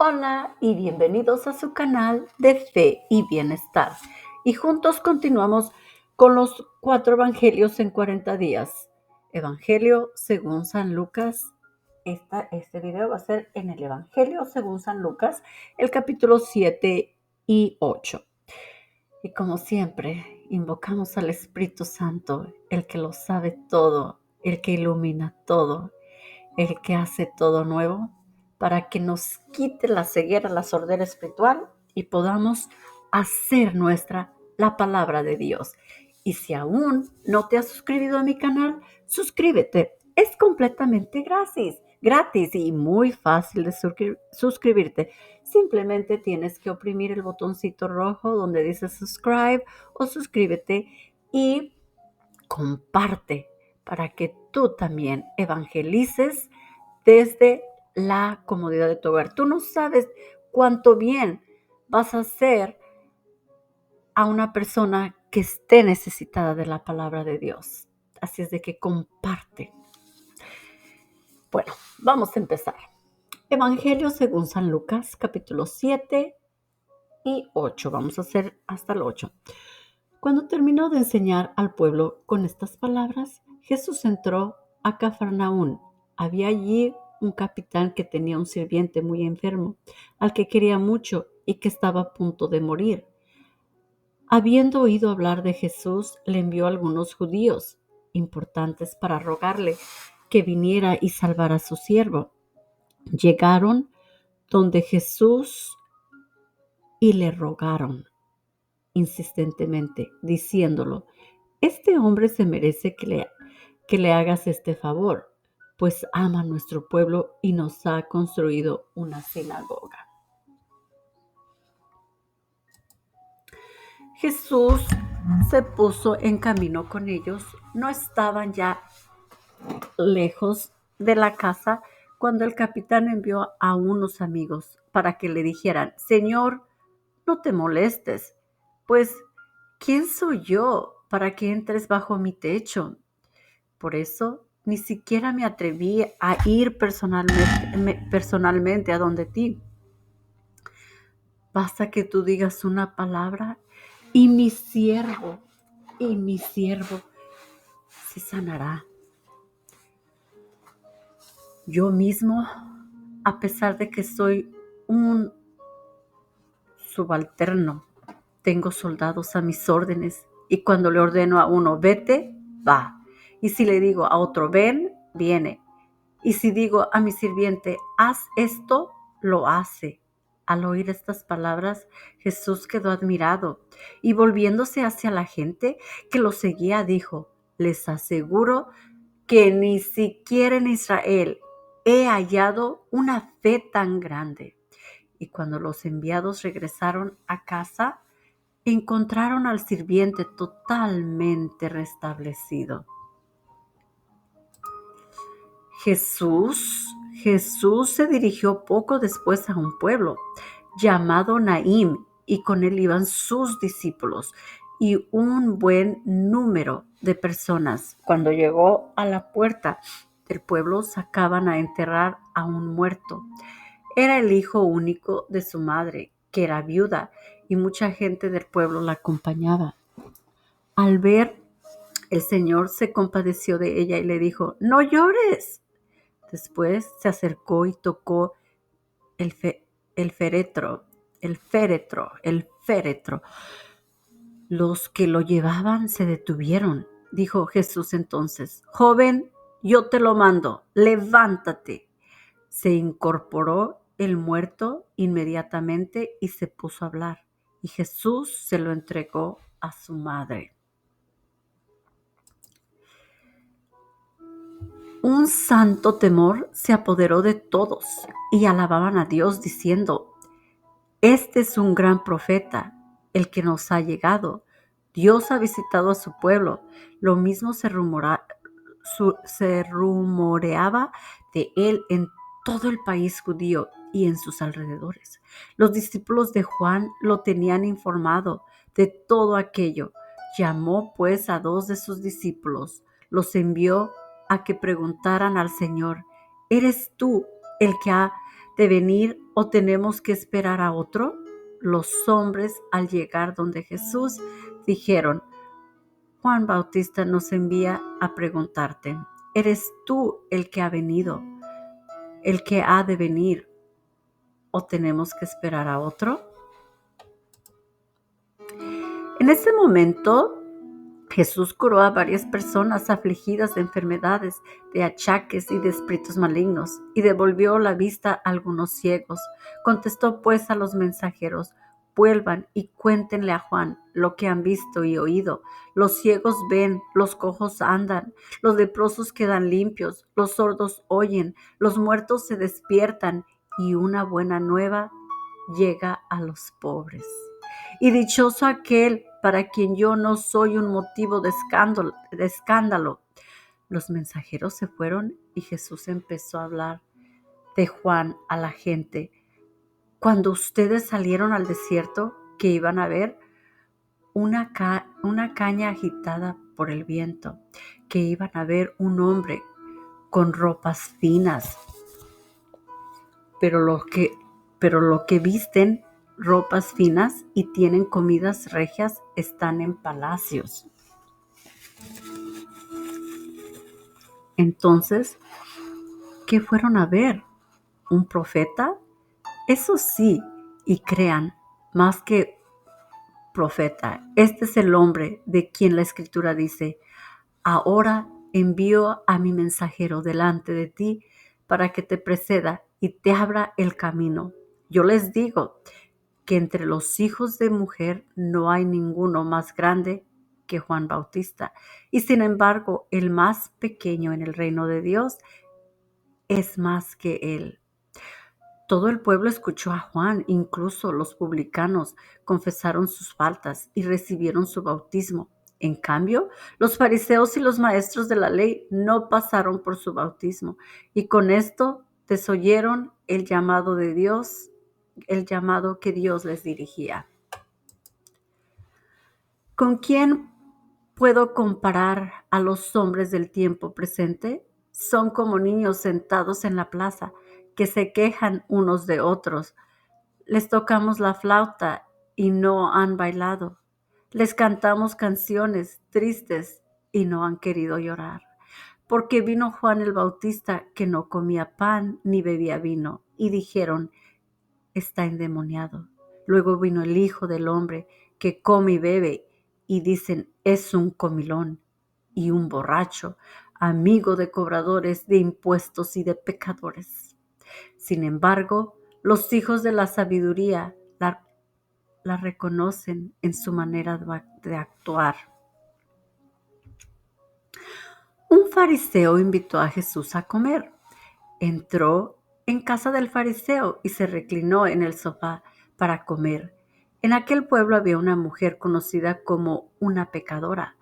Hola y bienvenidos a su canal de Fe y Bienestar. Y juntos continuamos con los 4 evangelios en 40 días. Evangelio según San Lucas. Este video va a ser en el Evangelio según San Lucas, el capítulo 7 y 8. Y como siempre, invocamos al Espíritu Santo, el que lo sabe todo, el que ilumina todo, el que hace todo nuevo, para que nos quite la ceguera, la sordera espiritual y podamos hacer nuestra la palabra de Dios. Y si aún no te has suscrito a mi canal, suscríbete. Es completamente gratis y muy fácil de suscribirte. Simplemente tienes que oprimir el botoncito rojo donde dice subscribe o suscríbete y comparte para que tú también evangelices desde la comodidad de tu hogar. Tú no sabes cuánto bien vas a hacer a una persona que esté necesitada de la palabra de Dios. Así es de que comparte. Bueno, vamos a empezar. Evangelio según San Lucas, capítulo 7 y 8. Vamos a hacer hasta el 8. Cuando terminó de enseñar al pueblo con estas palabras, Jesús entró a Cafarnaún. Había allí un capitán que tenía un sirviente muy enfermo, al que quería mucho y que estaba a punto de morir. Habiendo oído hablar de Jesús, le envió a algunos judíos importantes para rogarle que viniera y salvara a su siervo. Llegaron donde Jesús y le rogaron insistentemente, diciéndolo: este hombre se merece que le hagas este favor, pues ama a nuestro pueblo y nos ha construido una sinagoga. Jesús se puso en camino con ellos. No estaban ya lejos de la casa cuando el capitán envió a unos amigos para que le dijeran: Señor, no te molestes, pues ¿quién soy yo para que entres bajo mi techo? Por eso ni siquiera me atreví a ir personalmente a donde ti. Basta que tú digas una palabra y mi siervo se sanará. Yo mismo, a pesar de que soy un subalterno, tengo soldados a mis órdenes y cuando le ordeno a uno vete, va. Y si le digo a otro ven, viene. Y si digo a mi sirviente haz esto, lo hace. Al oír estas palabras, Jesús quedó admirado y volviéndose hacia la gente que lo seguía, dijo: les aseguro que ni siquiera en Israel he hallado una fe tan grande. Y cuando los enviados regresaron a casa, encontraron al sirviente totalmente restablecido. Jesús se dirigió poco después a un pueblo llamado Naín, y con él iban sus discípulos y un buen número de personas. Cuando llegó a la puerta del pueblo, sacaban a enterrar a un muerto. Era el hijo único de su madre, que era viuda, y mucha gente del pueblo la acompañaba. Al ver, el Señor se compadeció de ella y le dijo: no llores. Después se acercó y tocó el féretro. Los que lo llevaban se detuvieron. Dijo Jesús entonces: joven, yo te lo mando, levántate. Se incorporó el muerto inmediatamente y se puso a hablar. Y Jesús se lo entregó a su madre. Un santo temor se apoderó de todos y alababan a Dios diciendo: este es un gran profeta, el que nos ha llegado. Dios ha visitado a su pueblo. Lo mismo se rumoreaba de él en todo el país judío y en sus alrededores. Los discípulos de Juan lo tenían informado de todo aquello. Llamó pues a 2 de sus discípulos, los envió a que preguntaran al Señor: ¿eres tú el que ha de venir o tenemos que esperar a otro? Los hombres, al llegar donde Jesús, dijeron: Juan Bautista nos envía a preguntarte, ¿eres tú el que ha venido, el que ha de venir, o tenemos que esperar a otro? En ese momento, Jesús curó a varias personas afligidas de enfermedades, de achaques y de espíritus malignos, y devolvió la vista a algunos ciegos. Contestó pues a los mensajeros: vuelvan y cuéntenle a Juan lo que han visto y oído. Los ciegos ven, los cojos andan, los leprosos quedan limpios, los sordos oyen, los muertos se despiertan, y una buena nueva llega a los pobres. Y dichoso aquel para quien yo no soy un motivo de escándalo. Los mensajeros se fueron y Jesús empezó a hablar de Juan a la gente. Cuando ustedes salieron al desierto, ¿qué iban a ver? Una caña agitada por el viento, que iban a ver un hombre con ropas finas, pero lo que visten ropas finas y tienen comidas regias están en palacios. Entonces, ¿qué fueron a ver? ¿Un profeta? Eso sí, y crean, más que profeta, este es el hombre de quien la Escritura dice: ahora envío a mi mensajero delante de ti para que te preceda y te abra el camino. Yo les digo que entre los hijos de mujer no hay ninguno más grande que Juan Bautista, y sin embargo el más pequeño en el reino de Dios es más que él. Todo el pueblo escuchó a Juan, incluso los publicanos confesaron sus faltas y recibieron su bautismo. En cambio, los fariseos y los maestros de la ley no pasaron por su bautismo, y con esto desoyeron el llamado de Dios, el llamado que Dios les dirigía. ¿Con quién puedo comparar a los hombres del tiempo presente? Son como niños sentados en la plaza, que se quejan unos de otros. Les tocamos la flauta y no han bailado. Les cantamos canciones tristes y no han querido llorar. Porque vino Juan el Bautista, que no comía pan ni bebía vino, y dijeron: está endemoniado. Luego vino el Hijo del Hombre, que come y bebe, y dicen: es un comilón y un borracho, amigo de cobradores de impuestos y de pecadores. Sin embargo, los hijos de la sabiduría la reconocen en su manera de actuar. Un fariseo invitó a Jesús a comer. Entró en casa del fariseo y se reclinó en el sofá para comer. En aquel pueblo había una mujer conocida como una pecadora.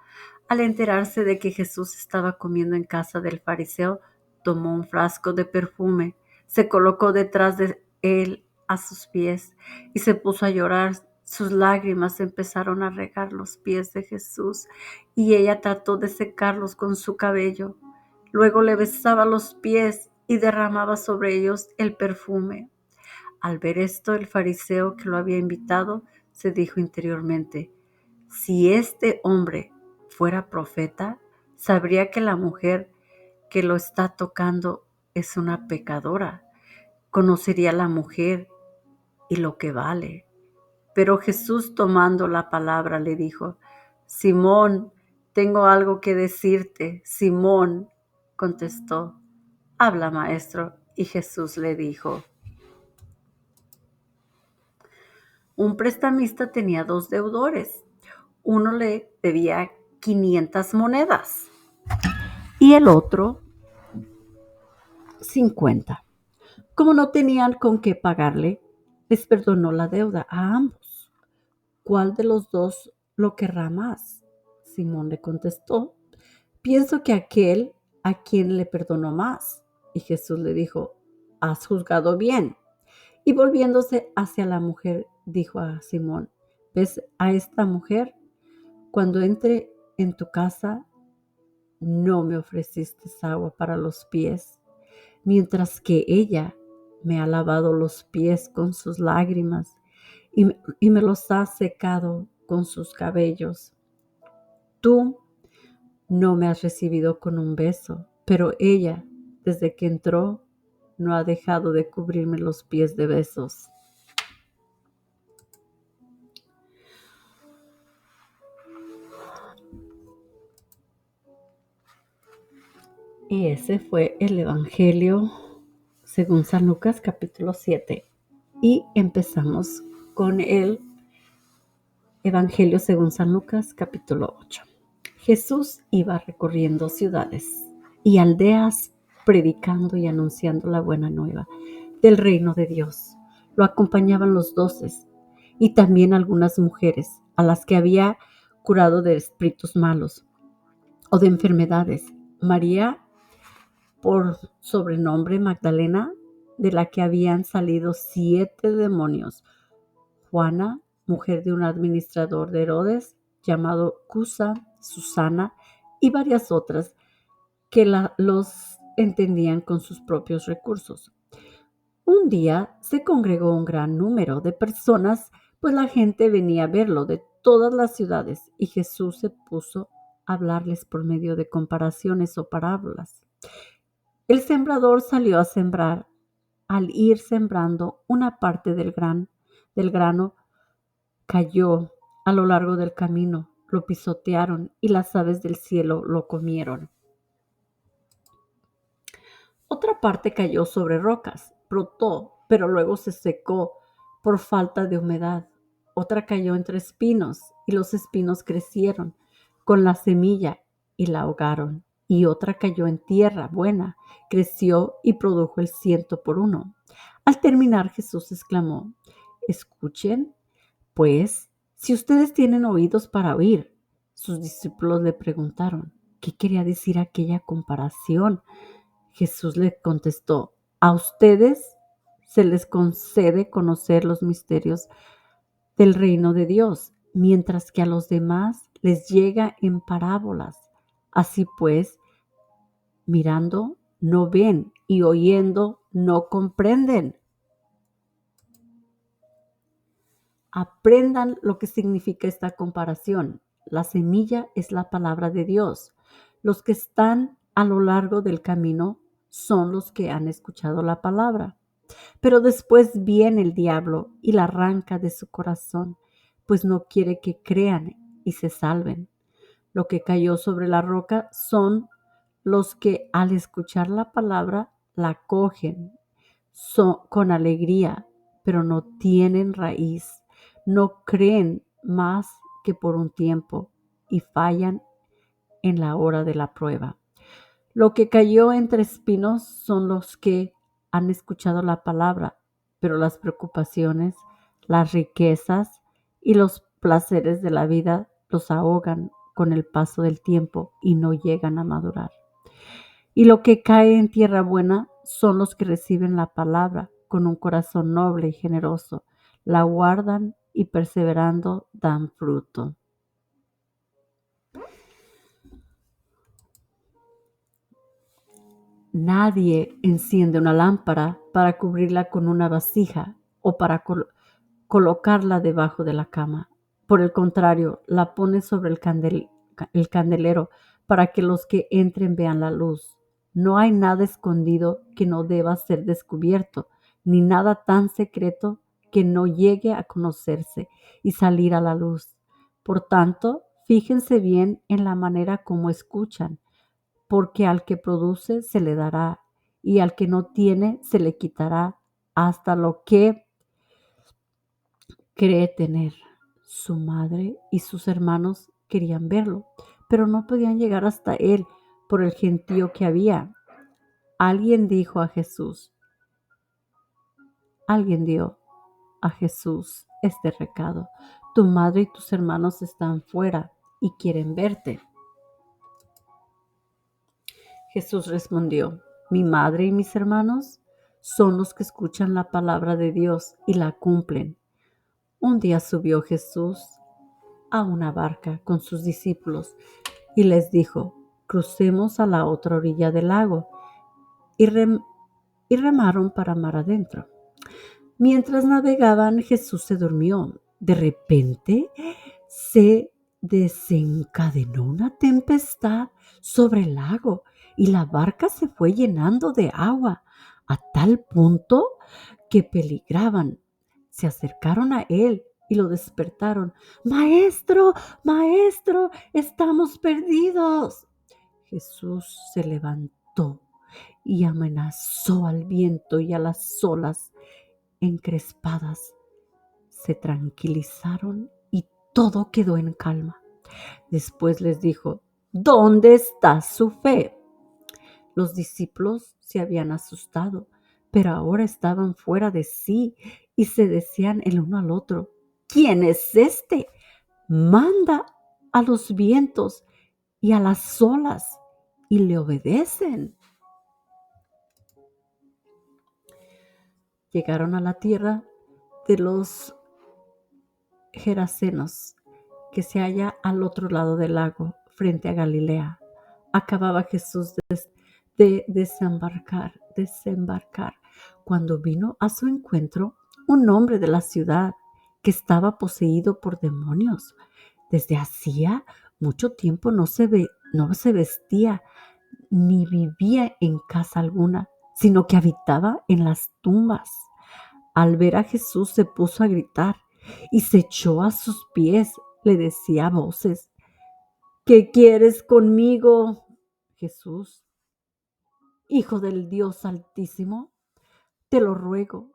Al enterarse de que Jesús estaba comiendo en casa del fariseo, tomó un frasco de perfume, se colocó detrás de él a sus pies y se puso a llorar. Sus lágrimas empezaron a regar los pies de Jesús y ella trató de secarlos con su cabello. Luego le besaba los pies y derramaba sobre ellos el perfume. Al ver esto, el fariseo que lo había invitado se dijo interiormente: si este hombre fuera profeta, sabría que la mujer que lo está tocando es una pecadora. Conocería a la mujer y lo que vale. Pero Jesús, tomando la palabra, le dijo: Simón, tengo algo que decirte. Simón contestó: habla, maestro. Y Jesús le dijo: un prestamista tenía 2 deudores. Uno le debía 500 monedas y el otro 50. Como no tenían con qué pagarle, les perdonó la deuda a ambos. ¿Cuál de los dos lo querrá más? Simón le contestó: pienso que aquel a quien le perdonó más. Y Jesús le dijo: has juzgado bien. Y volviéndose hacia la mujer, dijo a Simón: ¿ves a esta mujer? Cuando entré en tu casa, no me ofreciste agua para los pies, mientras que ella me ha lavado los pies con sus lágrimas y me los ha secado con sus cabellos. Tú no me has recibido con un beso, pero ella, desde que entró, no ha dejado de cubrirme los pies de besos. Y ese fue el Evangelio según San Lucas capítulo 7. Y empezamos con el Evangelio según San Lucas capítulo 8. Jesús iba recorriendo ciudades y aldeas predicando y anunciando la buena nueva del reino de Dios. Lo acompañaban los 12 y también algunas mujeres a las que había curado de espíritus malos o de enfermedades. María, por sobrenombre Magdalena, de la que habían salido 7 demonios. Juana, mujer de un administrador de Herodes, llamado Cusa, Susana, y varias otras que los entendían con sus propios recursos. Un día se congregó un gran número de personas, pues la gente venía a verlo de todas las ciudades, y Jesús se puso a hablarles por medio de comparaciones o parábolas. El sembrador salió a sembrar. Al ir sembrando, una parte del grano cayó a lo largo del camino, lo pisotearon y las aves del cielo lo comieron. Otra parte cayó sobre rocas, brotó, pero luego se secó por falta de humedad. Otra cayó entre espinos y los espinos crecieron con la semilla y la ahogaron. Y otra cayó en tierra buena, creció y produjo el 100 por 1. Al terminar, Jesús exclamó: escuchen, pues, si ustedes tienen oídos para oír. Sus discípulos le preguntaron qué quería decir aquella comparación. Jesús le contestó: a ustedes se les concede conocer los misterios del reino de Dios, mientras que a los demás les llega en parábolas. Así pues, mirando no ven y oyendo no comprenden. Aprendan lo que significa esta comparación. La semilla es la palabra de Dios. Los que están a lo largo del camino son los que han escuchado la palabra. Pero después viene el diablo y la arranca de su corazón, pues no quiere que crean y se salven. Lo que cayó sobre la roca son los que al escuchar la palabra la cogen con alegría, pero no tienen raíz, no creen más que por un tiempo y fallan en la hora de la prueba. Lo que cayó entre espinos son los que han escuchado la palabra, pero las preocupaciones, las riquezas y los placeres de la vida los ahogan con el paso del tiempo y no llegan a madurar. Y lo que cae en tierra buena son los que reciben la palabra con un corazón noble y generoso, la guardan y perseverando dan fruto. Nadie enciende una lámpara para cubrirla con una vasija o para colocarla debajo de la cama. Por el contrario, la pone sobre el candelero para que los que entren vean la luz. No hay nada escondido que no deba ser descubierto, ni nada tan secreto que no llegue a conocerse y salir a la luz. Por tanto, fíjense bien en la manera como escuchan, porque al que produce se le dará, y al que no tiene se le quitará hasta lo que cree tener. Su madre y sus hermanos querían verlo, pero no podían llegar hasta él por el gentío que había. Alguien dijo a Jesús, Alguien dio a Jesús este recado: tu madre y tus hermanos están fuera y quieren verte. Jesús respondió: mi madre y mis hermanos son los que escuchan la palabra de Dios y la cumplen. Un día subió Jesús a una barca con sus discípulos y les dijo: crucemos a la otra orilla del lago. Y y remaron para mar adentro. Mientras navegaban, Jesús se durmió. De repente se desencadenó una tempestad sobre el lago y la barca se fue llenando de agua a tal punto que peligraban. Se acercaron a él y lo despertaron. Maestro, maestro, estamos perdidos. Jesús se levantó y amenazó al viento y a las olas encrespadas. Se tranquilizaron y todo quedó en calma. Después les dijo: ¿Dónde está su fe? Los discípulos se habían asustado, pero ahora estaban fuera de sí y se decían el uno al otro: ¿Quién es este? Manda a los vientos y a las olas y le obedecen. Llegaron a la tierra de los Gerasenos, que se halla al otro lado del lago, frente a Galilea. Acababa Jesús de desembarcar cuando vino a su encuentro un hombre de la ciudad que estaba poseído por demonios. Desde hacía mucho tiempo no se vestía ni vivía en casa alguna, sino que habitaba en las tumbas. Al ver a Jesús se puso a gritar y se echó a sus pies. Le decía a voces: ¿Qué quieres conmigo, Jesús, Hijo del Dios Altísimo? Te lo ruego,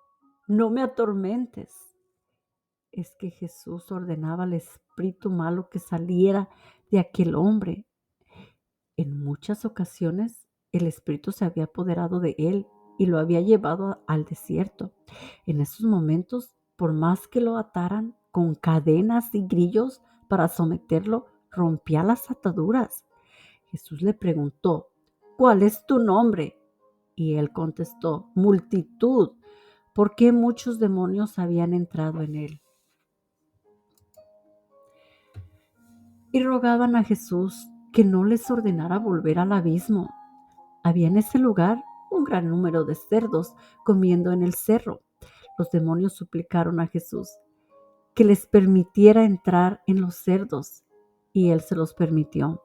no me atormentes. Es que Jesús ordenaba al espíritu malo que saliera de aquel hombre. En muchas ocasiones el espíritu se había apoderado de él y lo había llevado al desierto. En esos momentos, por más que lo ataran con cadenas y grillos para someterlo, rompía las ataduras. Jesús le preguntó: ¿Cuál es tu nombre? Y él contestó: Multitud, porque muchos demonios habían entrado en él. Y rogaban a Jesús que no les ordenara volver al abismo. Había en ese lugar un gran número de cerdos comiendo en el cerro. Los demonios suplicaron a Jesús que les permitiera entrar en los cerdos, y él se los permitió.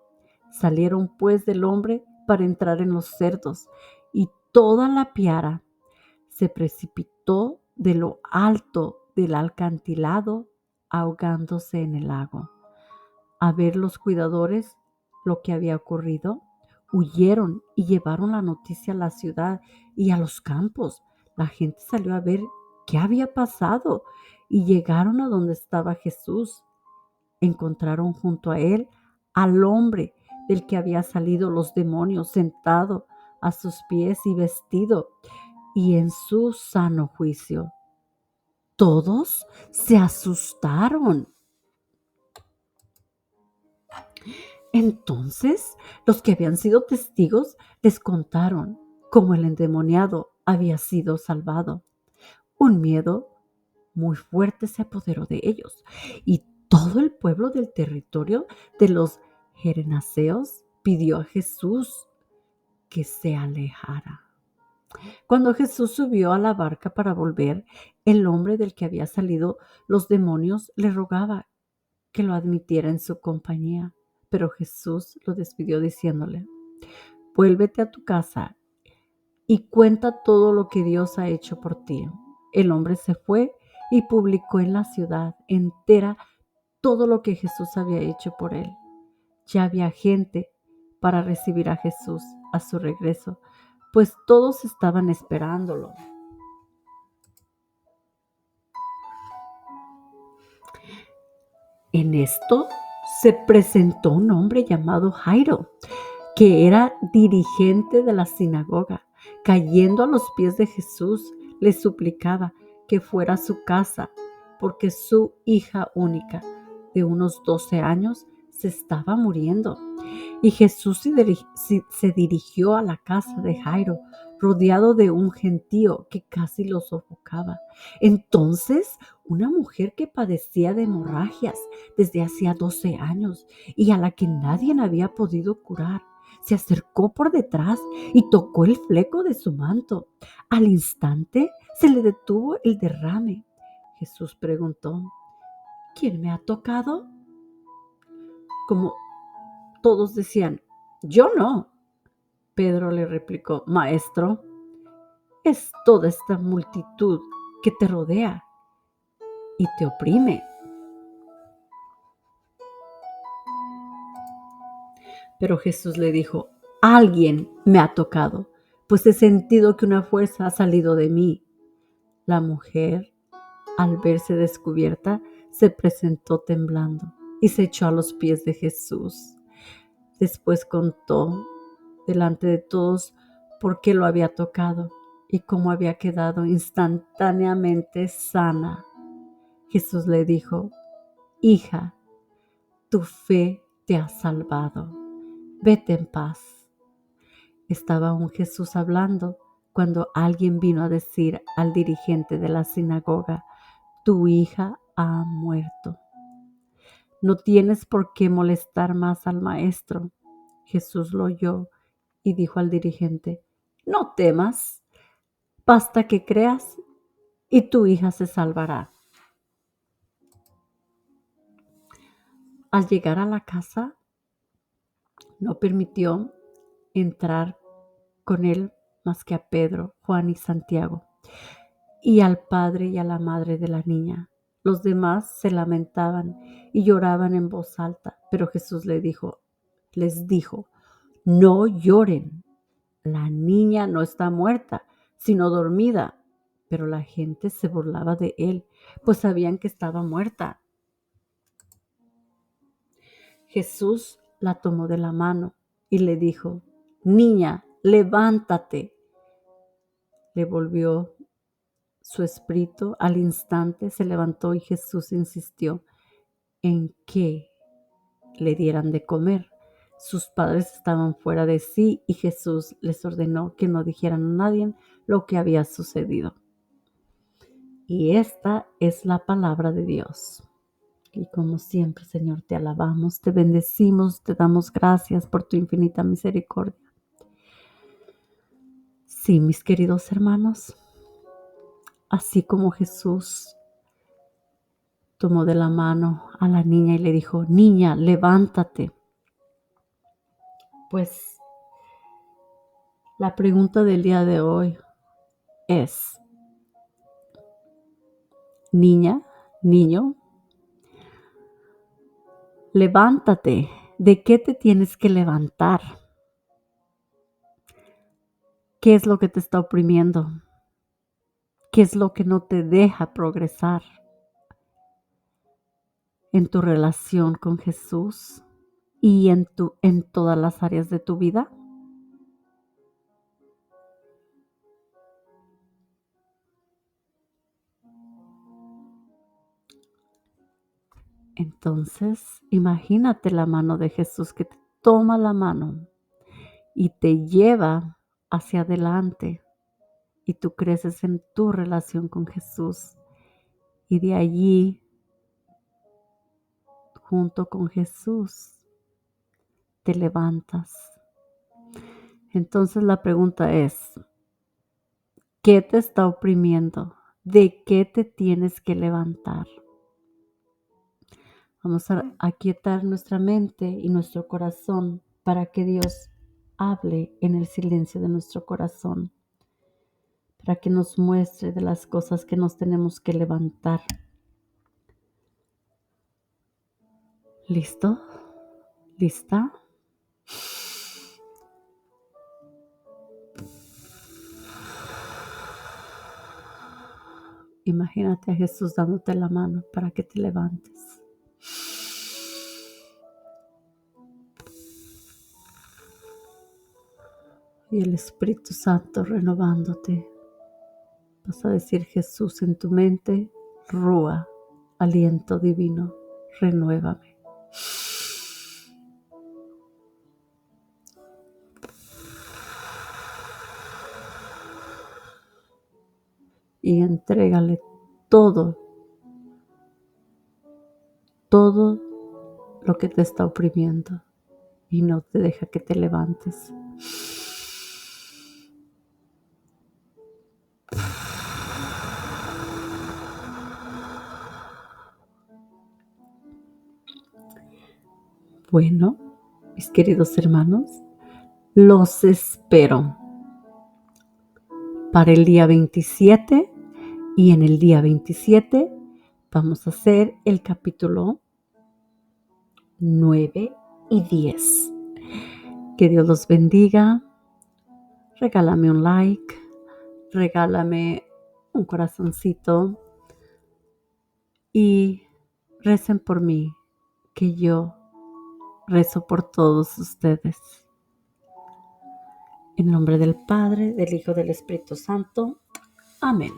Salieron pues del hombre para entrar en los cerdos, y toda la piara se precipitó de lo alto del acantilado, ahogándose en el lago. A ver los cuidadores lo que había ocurrido, huyeron y llevaron la noticia a la ciudad y a los campos. La gente salió a ver qué había pasado y llegaron a donde estaba Jesús. Encontraron junto a él al hombre del que había salido los demonios, sentado a sus pies y vestido, y en su sano juicio. Todos se asustaron. Entonces los que habían sido testigos les contaron cómo el endemoniado había sido salvado. Un miedo muy fuerte se apoderó de ellos y todo el pueblo del territorio de los Gerasenos pidió a Jesús que se alejara. Cuando Jesús subió a la barca para volver, el hombre del que había salido los demonios le rogaba que lo admitiera en su compañía. Pero Jesús lo despidió diciéndole: Vuélvete a tu casa y cuenta todo lo que Dios ha hecho por ti. El hombre se fue y publicó en la ciudad entera todo lo que Jesús había hecho por él. Ya había gente para recibir a Jesús a su regreso, pues todos estaban esperándolo. En esto se presentó un hombre llamado Jairo, que era dirigente de la sinagoga. Cayendo a los pies de Jesús, le suplicaba que fuera a su casa, porque su hija única, de unos 12 años, se estaba muriendo. Y Jesús se dirigió a la casa de Jairo, rodeado de un gentío que casi lo sofocaba. Entonces, una mujer que padecía de hemorragias desde hacía 12 años y a la que nadie había podido curar, se acercó por detrás y tocó el fleco de su manto. Al instante se le detuvo el derrame. Jesús preguntó: ¿quién me ha tocado? Como todos decían: yo no. Pedro le replicó: Maestro, es toda esta multitud que te rodea y te oprime. Pero Jesús le dijo: alguien me ha tocado, pues he sentido que una fuerza ha salido de mí. La mujer, al verse descubierta, se presentó temblando y se echó a los pies de Jesús. Después contó delante de todos por qué lo había tocado y cómo había quedado instantáneamente sana. Jesús le dijo: hija, tu fe te ha salvado. Vete en paz. Estaba aún Jesús hablando cuando alguien vino a decir al dirigente de la sinagoga: tu hija ha muerto. No tienes por qué molestar más al maestro. Jesús lo oyó y dijo al dirigente: no temas, basta que creas y tu hija se salvará. Al llegar a la casa, no permitió entrar con él más que a Pedro, Juan y Santiago, y al padre y a la madre de la niña. Los demás se lamentaban y lloraban en voz alta, pero Jesús les dijo: no lloren, la niña no está muerta, sino dormida. Pero la gente se burlaba de él, pues sabían que estaba muerta. Jesús la tomó de la mano y le dijo: niña, levántate. Le volvió su espíritu, al instante se levantó y Jesús insistió en que le dieran de comer. Sus padres estaban fuera de sí y Jesús les ordenó que no dijeran a nadie lo que había sucedido. Y esta es la palabra de Dios. Y como siempre, Señor, te alabamos, te bendecimos, te damos gracias por tu infinita misericordia. Sí, mis queridos hermanos, así como Jesús tomó de la mano a la niña y le dijo: niña, levántate. Pues la pregunta del día de hoy es: niña, niño, levántate. ¿De qué te tienes que levantar? ¿Qué es lo que te está oprimiendo? ¿Qué es lo que no te deja progresar en tu relación con Jesús y en todas las áreas de tu vida? Entonces, imagínate la mano de Jesús que te toma la mano y te lleva hacia adelante y tú creces en tu relación con Jesús y de allí, junto con Jesús, te levantas. Entonces la pregunta es: ¿qué te está oprimiendo? ¿De qué te tienes que levantar? Vamos a aquietar nuestra mente y nuestro corazón para que Dios hable en el silencio de nuestro corazón, para que nos muestre de las cosas que nos tenemos que levantar. ¿Listo? ¿Lista? Imagínate a Jesús dándote la mano para que te levantes. Y el Espíritu Santo renovándote. Vas a decir: Jesús, en tu mente: Rúa, aliento divino, renuévame. Y entrégale todo lo que te está oprimiendo. y no te deja que te levantes. Bueno, mis queridos hermanos, los espero para el día 27 y en el día 27 vamos a hacer el capítulo 9 y 10. Que Dios los bendiga. Regálame un like, regálame un corazoncito y recen por mí, que yo rezo por todos ustedes. En nombre del Padre, del Hijo, del Espíritu Santo. Amén.